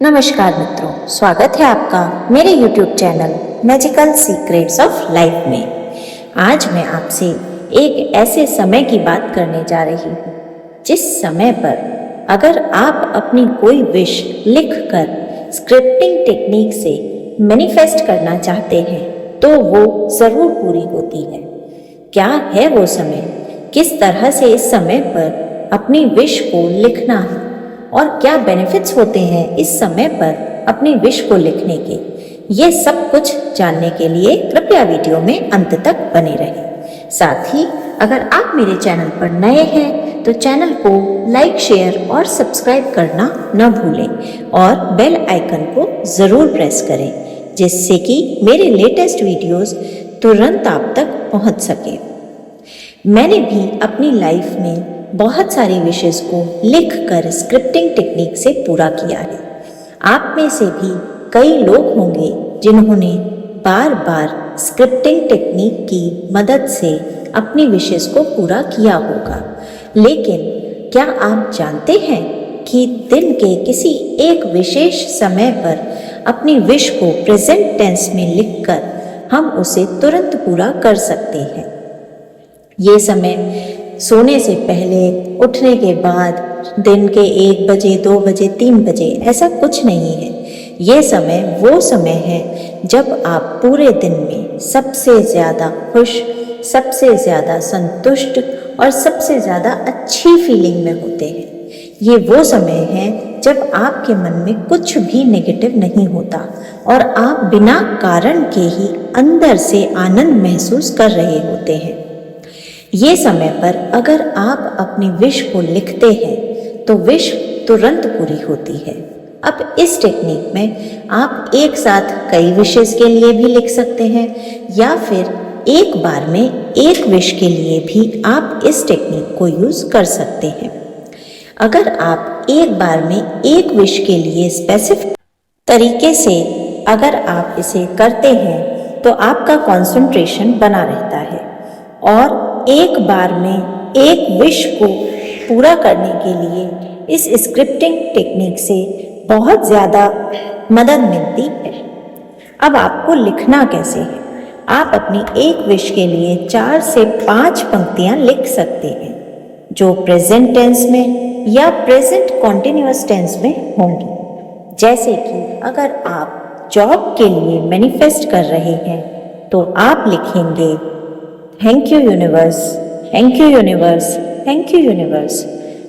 नमस्कार मित्रों, स्वागत है आपका मेरे YouTube channel magical secrets of life में। आज मैं आपसे एक ऐसे समय की बात करने जा रही हूँ जिस समय पर अगर आप अपनी कोई विश लिखकर स्क्रिप्टिंग टेक्निक से मैनिफेस्ट करना चाहते हैं तो वो ज़रूर पूरी होती है। क्या है वो समय, किस तरह से इस समय पर अपनी विश को लिखना है और क्या बेनिफिट्स होते हैं इस समय पर अपनी विश को लिखने के, ये सब कुछ जानने के लिए कृपया वीडियो में अंत तक बने रहें। साथ ही अगर आप मेरे चैनल पर नए हैं तो चैनल को लाइक, शेयर और सब्सक्राइब करना न भूलें और बेल आइकन को ज़रूर प्रेस करें जिससे कि मेरे लेटेस्ट वीडियोस तुरंत आप तक पहुंच सके। मैंने भी अपनी लाइफ में बहुत सारी विशेस को लिखकर स्क्रिप्टिंग टेक्निक से पूरा किया है। आप में से भी कई लोग होंगे जिन्होंने बार बार स्क्रिप्टिंग टेक्निक की मदद से अपनी विशेस को पूरा किया होगा। लेकिन क्या आप जानते हैं कि दिन के किसी एक विशेष समय पर अपनी विश को प्रेजेंट टेंस में लिखकर हम उसे तुरंत पूरा कर सकते हैं। ये समय सोने से पहले, उठने के बाद, दिन के 1 बजे, 2 बजे, 3 बजे ऐसा कुछ नहीं है। ये समय वो समय है जब आप पूरे दिन में सबसे ज़्यादा खुश, सबसे ज़्यादा संतुष्ट और सबसे ज़्यादा अच्छी फीलिंग में होते हैं। ये वो समय है जब आपके मन में कुछ भी नेगेटिव नहीं होता और आप बिना कारण के ही अंदर से आनंद महसूस कर रहे होते हैं। ये समय पर अगर आप अपनी विश को लिखते हैं तो विश तुरंत पूरी होती है। अब इस टेक्निक में आप एक साथ कई विशेस के लिए भी लिख सकते हैं या फिर एक बार में एक विश के लिए भी आप इस टेक्निक को यूज़ कर सकते हैं। अगर आप एक बार में एक विश के लिए स्पेसिफिक तरीके से अगर आप इसे करते हैं तो आपका कंसंट्रेशन बना रहता है और एक बार में एक विश को पूरा करने के लिए इस स्क्रिप्टिंग टेक्निक से बहुत ज़्यादा मदद मिलती है। अब आपको लिखना कैसे है? आप अपनी एक विश के लिए 4 से 5 पंक्तियां लिख सकते हैं जो प्रेजेंट टेंस में या प्रेजेंट कॉन्टिन्यूअस टेंस में होंगी। जैसे कि अगर आप जॉब के लिए मैनिफेस्ट कर रहे हैं तो आप लिखेंगे, thank you universe, thank you universe, thank you universe.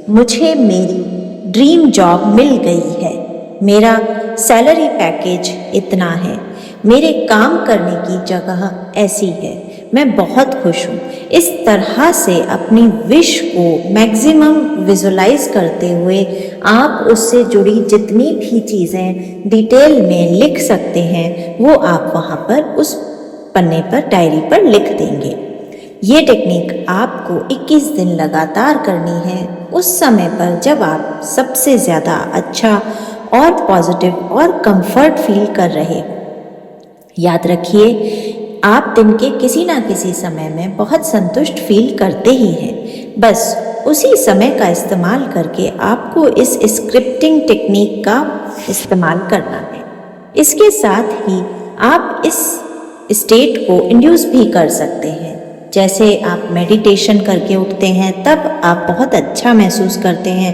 मुझे मेरी ड्रीम जॉब मिल गई है। मेरा सैलरी पैकेज इतना है। मेरे काम करने की जगह ऐसी है। मैं बहुत खुश हूँ। इस तरह से अपनी विश को मैक्सिमम विजुलाइज करते हुए आप उससे जुड़ी जितनी भी चीज़ें डिटेल में लिख सकते हैं वो आप वहाँ पर उस पन्ने पर, डायरी पर लिख देंगे। ये टेक्निक आपको 21 दिन लगातार करनी है उस समय पर जब आप सबसे ज़्यादा अच्छा और पॉजिटिव और कंफर्ट फील कर रहे हो। याद रखिए, आप दिन के किसी ना किसी समय में बहुत संतुष्ट फील करते ही हैं। बस उसी समय का इस्तेमाल करके आपको इस स्क्रिप्टिंग टेक्निक का इस्तेमाल करना है। इसके साथ ही आप इस स्टेट को इंड्यूस भी कर सकते हैं। जैसे आप मेडिटेशन करके उठते हैं तब आप बहुत अच्छा महसूस करते हैं,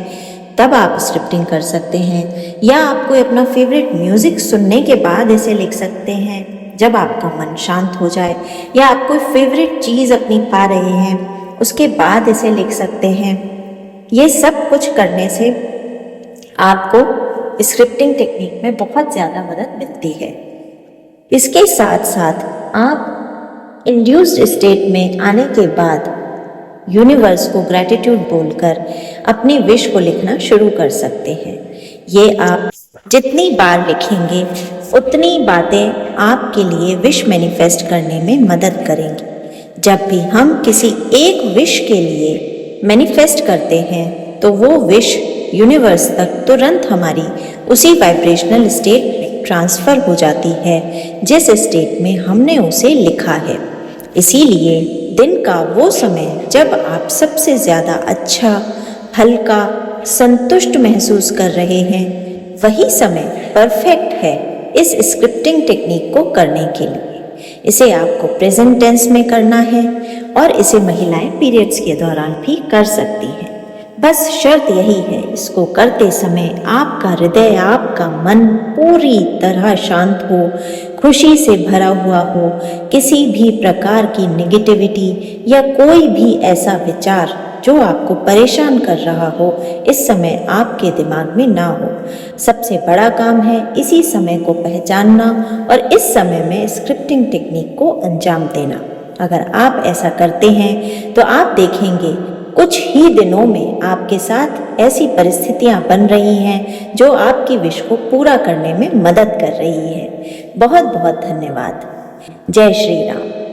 तब आप स्क्रिप्टिंग कर सकते हैं। या आप कोई अपना फेवरेट म्यूज़िक सुनने के बाद इसे लिख सकते हैं जब आपका मन शांत हो जाए, या आप कोई फेवरेट चीज़ अपनी पा रहे हैं उसके बाद इसे लिख सकते हैं। ये सब कुछ करने से आपको स्क्रिप्टिंग टेक्निक में बहुत ज़्यादा मदद मिलती है। इसके साथ साथ आप इंड्यूस्ड स्टेट में आने के बाद यूनिवर्स को ग्रैटिट्यूड बोलकर अपनी विश को लिखना शुरू कर सकते हैं। ये आप जितनी बार लिखेंगे उतनी बातें आपके लिए विश मैनिफेस्ट करने में मदद करेंगी। जब भी हम किसी एक विश के लिए मैनिफेस्ट करते हैं तो वो विश यूनिवर्स तक तुरंत हमारी उसी वाइब्रेशनल स्टेट में ट्रांसफ़र हो जाती है जिस स्टेट में हमने उसे लिखा है। इसीलिए दिन का वो समय जब आप सबसे ज़्यादा अच्छा, हल्का, संतुष्ट महसूस कर रहे हैं, वही समय परफेक्ट है इस स्क्रिप्टिंग टेक्निक को करने के लिए। इसे आपको प्रेजेंट टेंस में करना है और इसे महिलाएं पीरियड्स के दौरान भी कर सकती हैं। बस शर्त यही है, इसको करते समय आपका हृदय, आपका मन पूरी तरह शांत हो, खुशी से भरा हुआ हो, किसी भी प्रकार की नेगेटिविटी या कोई भी ऐसा विचार जो आपको परेशान कर रहा हो इस समय आपके दिमाग में ना हो। सबसे बड़ा काम है इसी समय को पहचानना और इस समय में स्क्रिप्टिंग टेक्निक को अंजाम देना। अगर आप ऐसा करते हैं तो आप देखेंगे कुछ ही दिनों में आपके साथ ऐसी परिस्थितियां बन रही हैं जो आपकी विश को पूरा करने में मदद कर रही है। बहुत बहुत धन्यवाद। जय श्री राम।